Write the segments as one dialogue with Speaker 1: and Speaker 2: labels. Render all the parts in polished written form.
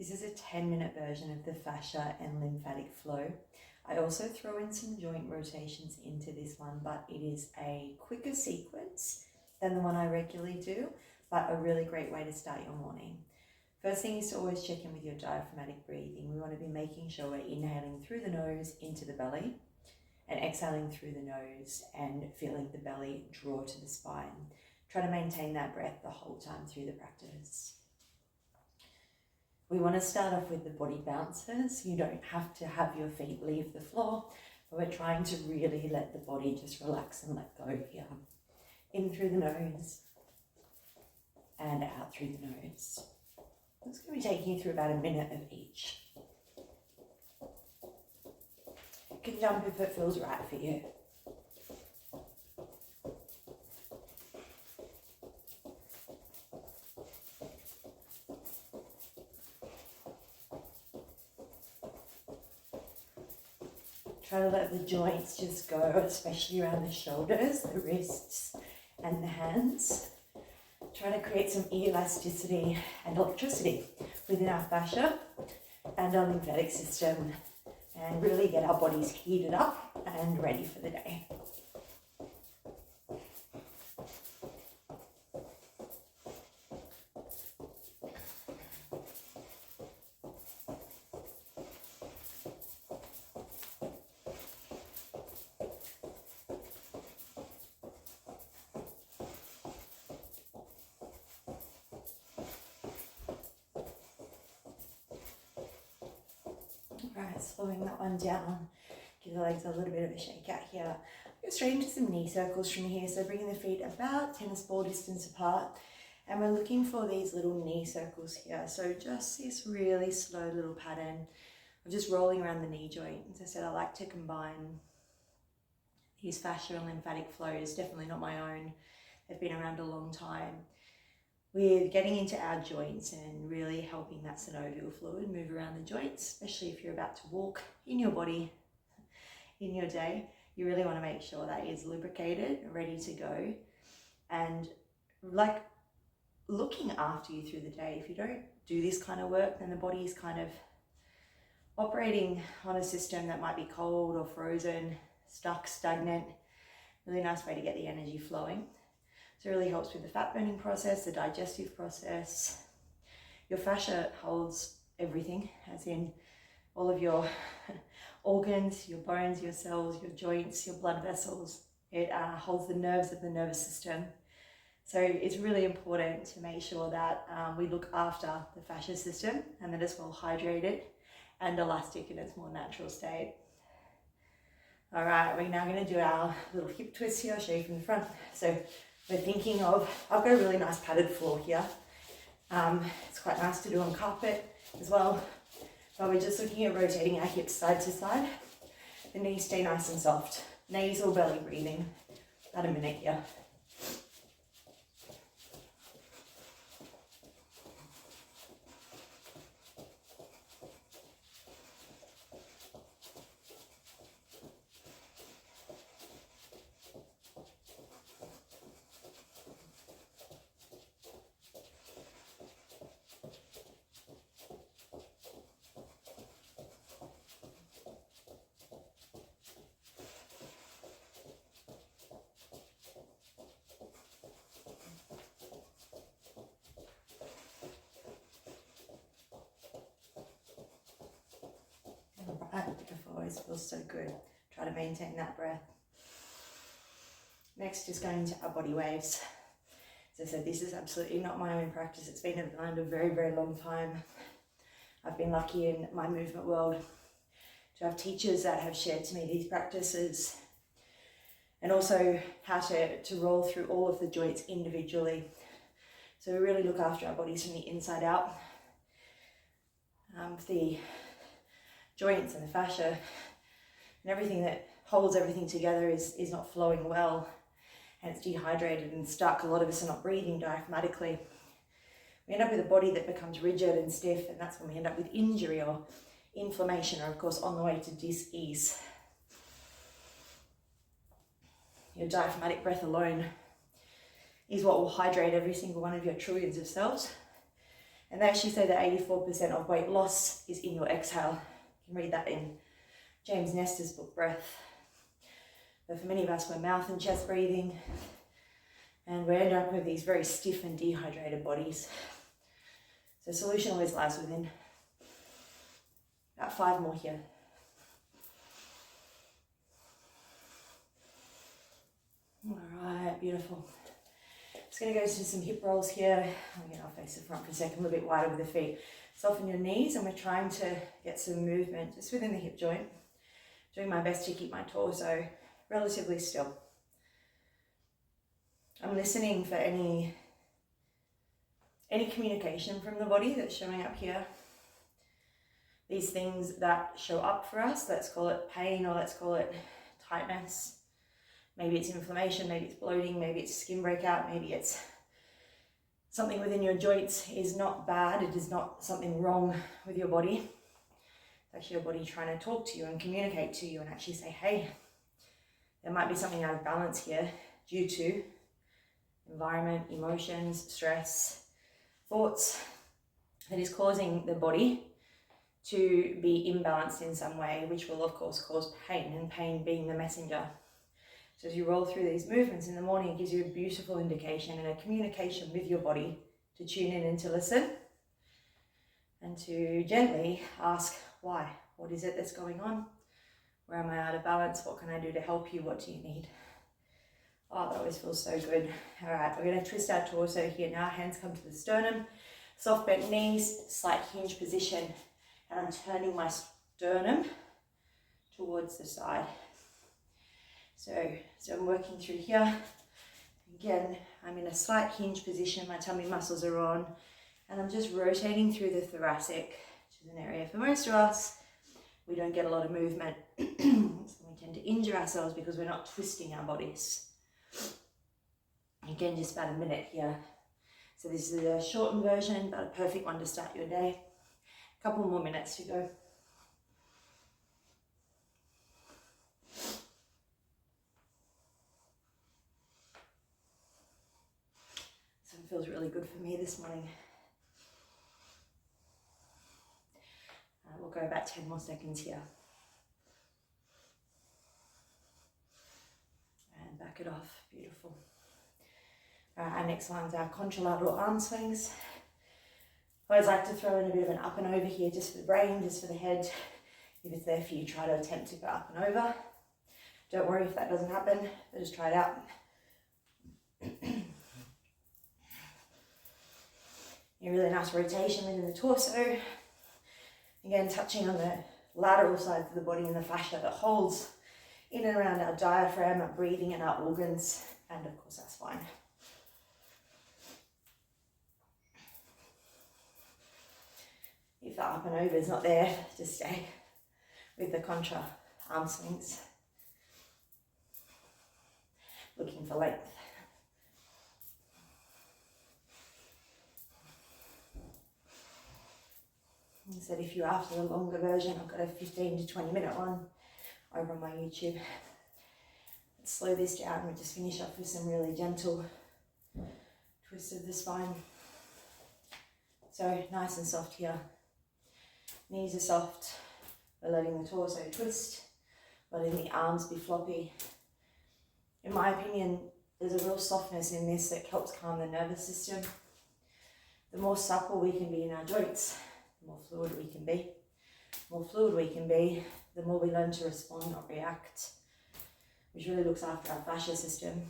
Speaker 1: This is a 10-minute version of the fascia and lymphatic flow. I also throw in some joint rotations into this one, but it is a quicker sequence than the one I regularly do, but a really great way to start your morning. First thing is to always check in with your diaphragmatic breathing. We want to be making sure we're inhaling through the nose into the belly and exhaling through the nose and feeling the belly draw to the spine. Try to maintain that breath the whole time through the practice. We want to start off with the body bounces. You don't have to have your feet leave the floor, but we're trying to really let the body just relax and let go here. In through the nose and out through the nose. It's going to be taking you through about a minute of each. You can jump if it feels right for you. Try to let the joints just go, especially around the shoulders, the wrists, and the hands. Try to create some elasticity and electricity within our fascia and our lymphatic system, and really get our bodies heated up and ready for the day. Alright, slowing that one down. Give the legs a little bit of a shake out here. Go straight into some knee circles from here. So bringing the feet about tennis ball distance apart. And we're looking for these little knee circles here. So just this really slow little pattern of just rolling around the knee joint. As I said, I like to combine these fascia and lymphatic flows, definitely not my own. They've been around a long time. We're getting into our joints and really helping that synovial fluid move around the joints, especially if you're about to walk in your body in your day. You really want to make sure that is lubricated, ready to go, and like looking after you through the day. If you don't do this kind of work, then the body is kind of operating on a system that might be cold or frozen, stuck, stagnant. Really nice way to get the energy flowing. So it really helps with the fat burning process, the digestive process. Your fascia holds everything, as in all of your organs, your bones, your cells, your joints, your blood vessels. It holds the nerves of the nervous system. So it's really important to make sure that we look after the fascia system and that it's well hydrated and elastic in its more natural state. All right, we're now going to do our little hip twist here. I'll show you from the front. So we're thinking of, I've got a really nice padded floor here. It's quite nice to do on carpet as well. But we're just looking at rotating our hips side to side. The knees stay nice and soft. Nasal belly breathing. About a minute here. Beautiful, always feels so good. Try to maintain that breath. Next is going to our body waves. As I said, this is absolutely not my own practice. It's been around a very, very long time. I've been lucky in my movement world to have teachers that have shared to me these practices, and also how to roll through all of the joints individually. So we really look after our bodies from the inside out. The joints and the fascia and everything that holds everything together is not flowing well, and it's dehydrated and stuck. A lot of us are not breathing diaphragmatically. We end up with a body that becomes rigid and stiff, and that's when we end up with injury or inflammation, or of course on the way to dis-ease. Your diaphragmatic breath alone is what will hydrate every single one of your trillions of cells And they actually say that 84% of weight loss is in your exhale. You can read that in James Nestor's book, Breath. But for many of us, we're mouth and chest breathing, and we end up with these very stiff and dehydrated bodies. So the solution always lies within. About 5 more here. All right, beautiful. Just going to go into some hip rolls here. Again, I'll face the front for a second, a little bit wider with the feet. Soften your knees, and we're trying to get some movement just within the hip joint. Doing my best to keep my torso relatively still. I'm listening for any communication from the body that's showing up here. These things that show up for us, let's call it pain or let's call it tightness. Maybe it's inflammation, maybe it's bloating, maybe it's skin breakout, maybe it's something within your joints is not bad. It is not something wrong with your body. It's actually your body trying to talk to you and communicate to you and actually say, hey, there might be something out of balance here due to environment, emotions, stress, thoughts that is causing the body to be imbalanced in some way, which will of course cause pain, and pain being the messenger. So as you roll through these movements in the morning, it gives you a beautiful indication and a communication with your body to tune in and to listen and to gently ask why. What is it that's going on? Where am I out of balance? What can I do to help you? What do you need? Oh, that always feels so good. All right, we're going to twist our torso here now. Hands come to the sternum, soft bent knees, slight hinge position, and I'm turning my sternum towards the side. So I'm working through here. Again, I'm in a slight hinge position. My tummy muscles are on, and I'm just rotating through the thoracic, which is an area for most of us. We don't get a lot of movement. So we tend to injure ourselves because we're not twisting our bodies. Again, just about a minute here. So this is a shortened version, but a perfect one to start your day. A couple more minutes to go. So it feels really good for me this morning. We'll go about 10 more seconds here. And back it off, beautiful. Our next one's our contralateral arm swings. I always like to throw in a bit of an up and over here, just for the brain, just for the head. If it's there for you, try to attempt to go up and over. Don't worry if that doesn't happen, but just try it out. A really nice rotation within the torso. Again, touching on the lateral sides of the body and the fascia that holds in and around our diaphragm, our breathing and our organs, and of course our spine. If the up and over is not there, just stay with the contra arm swings. Looking for length. I said if you're after the longer version, I've got a 15 to 20 minute one over on my YouTube. Let's slow this down. We'll just finish off with some really gentle twists of the spine. So nice and soft here. Knees are soft. We're letting the torso twist, letting the arms be floppy. In my opinion, there's a real softness in this that helps calm the nervous system. The more supple we can be in our joints, the more fluid we can be. The more fluid we can be, the more we learn to respond, not react, which really looks after our fascia system,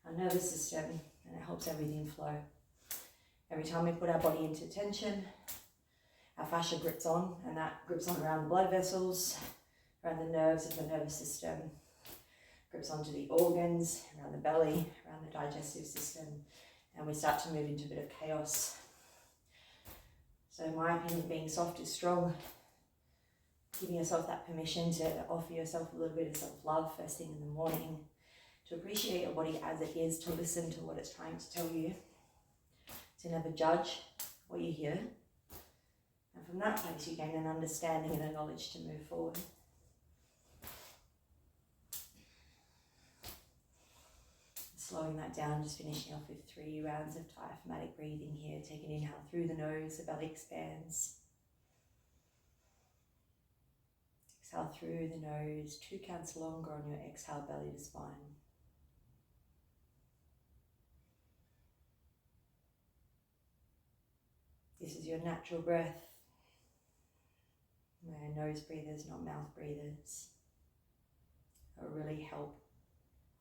Speaker 1: our nervous system, and it helps everything flow. Every time we put our body into tension, our fascia grips on, and that grips on around the blood vessels, around the nerves of the nervous system, grips onto the organs, around the belly, around the digestive system, and we start to move into a bit of chaos. So in my opinion, being soft is strong. Giving yourself that permission to offer yourself a little bit of self-love first thing in the morning, to appreciate your body as it is, to listen to what it's trying to tell you, to never judge what you hear. And from that place, you gain an understanding and a knowledge to move forward. slowing that down, just finishing off with 3 rounds of diaphragmatic breathing here. Take an inhale through the nose, the belly expands. Exhale through the nose, 2 counts longer on your exhale, belly to spine. This is your natural breath. We're nose breathers, not mouth breathers. It'll really help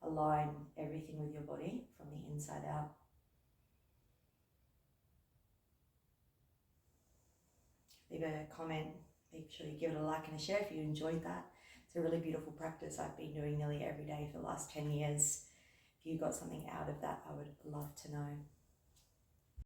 Speaker 1: align everything with your body from the inside out. Leave a comment, make sure you give it a like and a share if you enjoyed that. It's a really beautiful practice I've been doing nearly every day for the last 10 years. If you got something out of that, I would love to know.